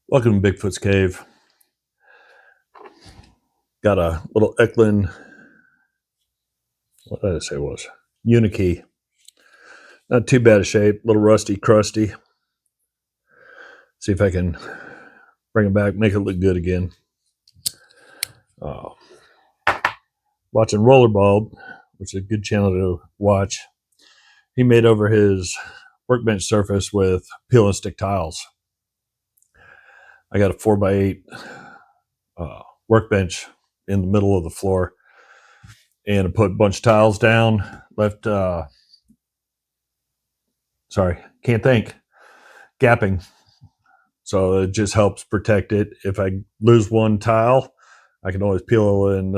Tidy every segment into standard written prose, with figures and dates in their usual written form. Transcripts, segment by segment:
Welcome to Bigfoot's Cave. Got a little Eklind, what did I say it was? Uni Key. Not too bad of shape, a little rusty, crusty. See if I can bring it back, make it look good again. Watching Rollerball, which is a good channel to watch. He made over his workbench surface with peel and stick tiles. I got a 4x8 workbench in the middle of the floor, and I put a bunch of tiles down, gapping. So it just helps protect it. If I lose one tile, I can always peel and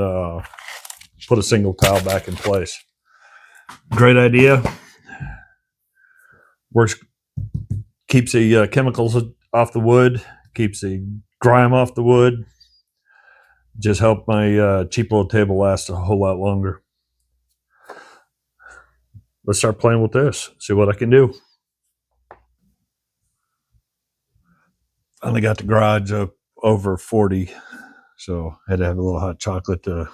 put a single tile back in place. Great idea. Works, keeps the chemicals off the wood, keeps the grime off the wood. Just help my cheap little table last a whole lot longer. Let's start playing with this, see what I can do. Finally got the garage up over 40, so I had to have a little hot chocolate to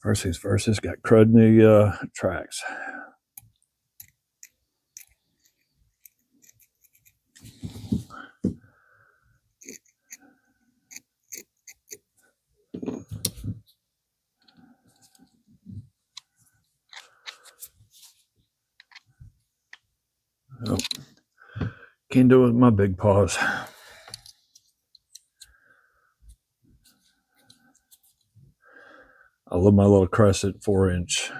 First things first, it's got crud in the tracks. Oh, can't do it with my big paws. I love my little crescent 4-inch.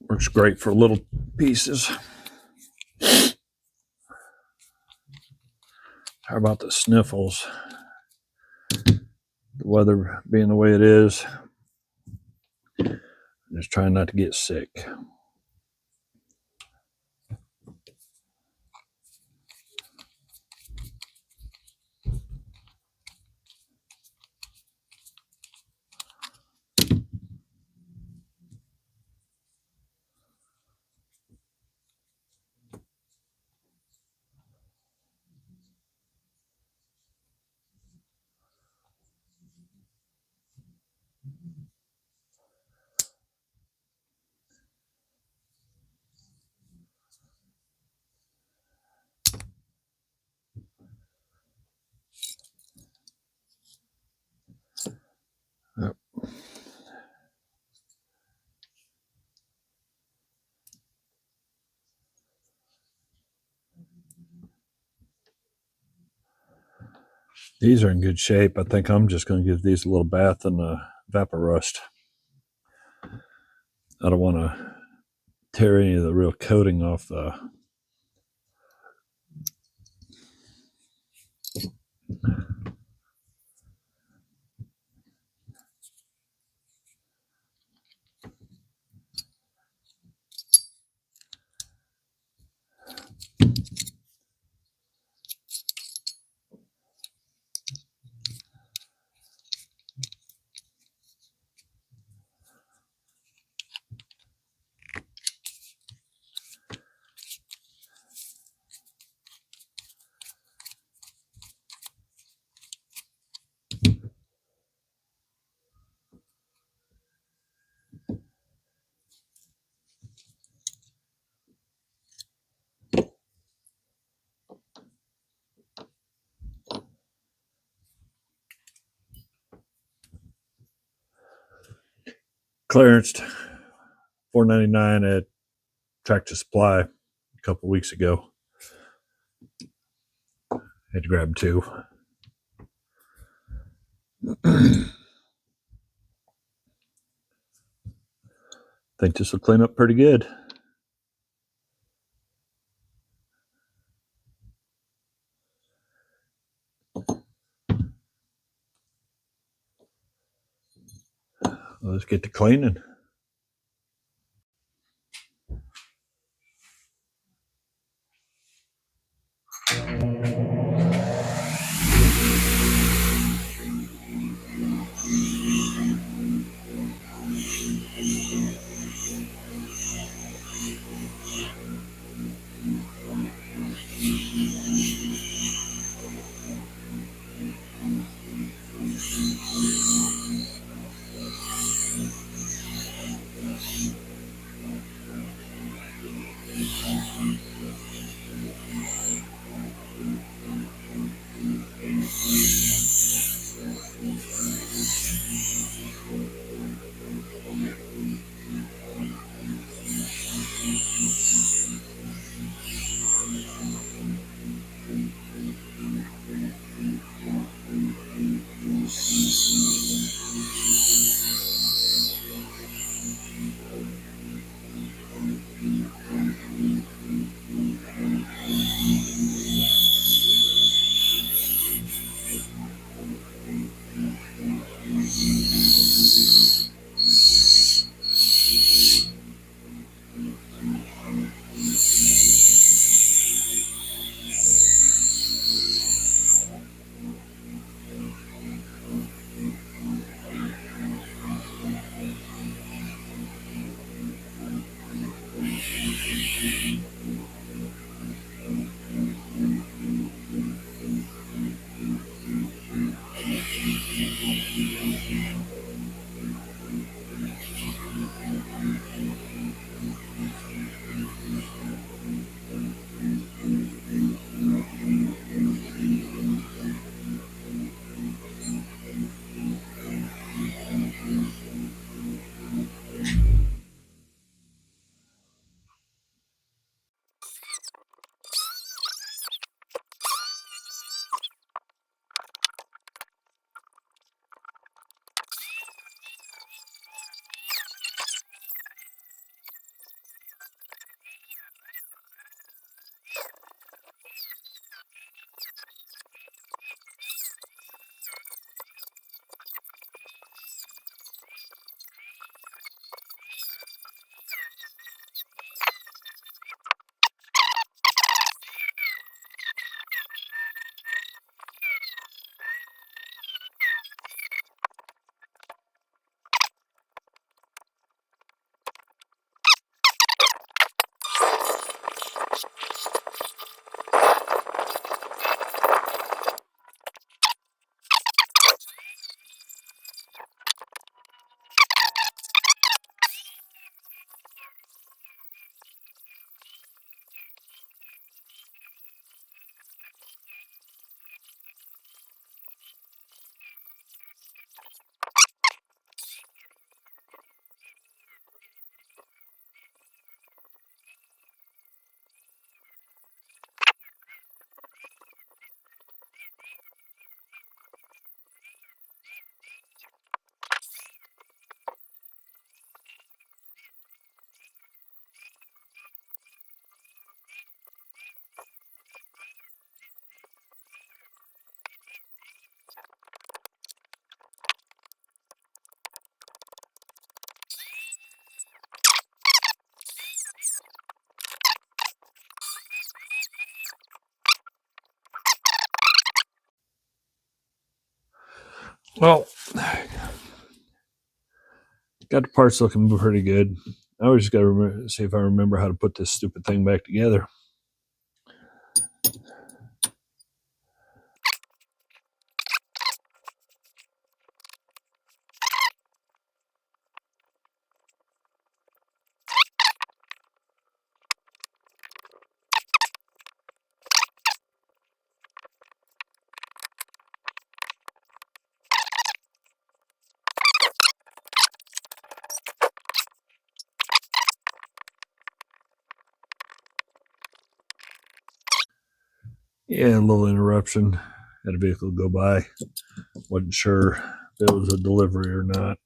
Works great for little pieces. How about the sniffles? The weather being the way it is, I'm just trying not to get sick. Yep. These are in good shape. I think I'm just going to give these a little bath in the Vapor Rust. I don't want to tear any of the real coating off the clearance, $4.99 at Tractor Supply a couple weeks ago. Had to grab two. Think this will clean up pretty good. Let's get to cleaning. Well, got the parts looking pretty good. I always got to see if I remember how to put this stupid thing back together. Yeah, a little interruption. Had a vehicle go by. Wasn't sure if it was a delivery or not.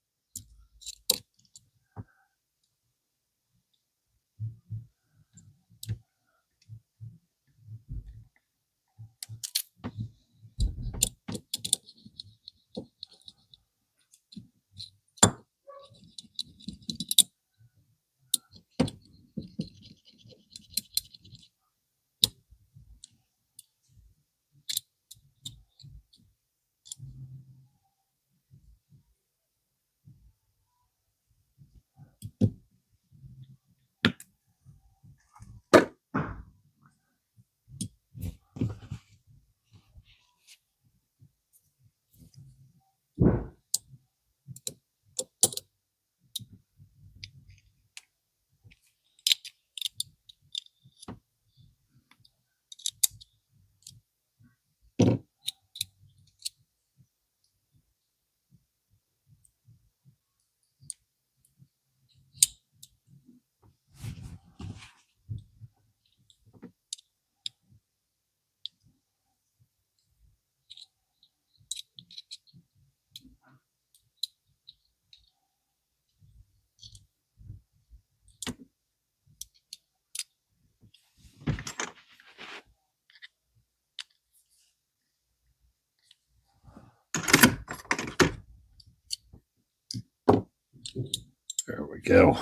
There we go.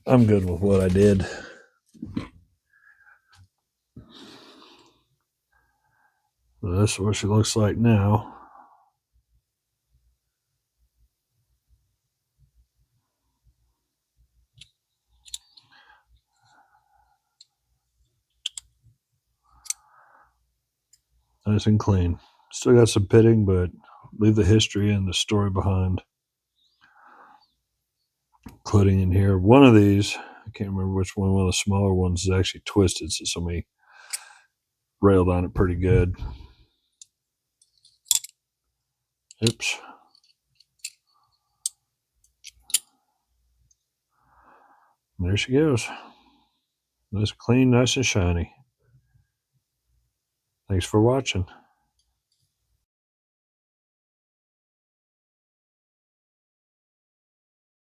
I'm good with what I did. This is what she looks like now. Nice and clean. Still got some pitting, but leave the history and the story behind. Including in here, one of these, I can't remember which one of the smaller ones is actually twisted, so somebody railed on it pretty good. Oops. There she goes. Nice, clean, nice and shiny. Thanks for watching.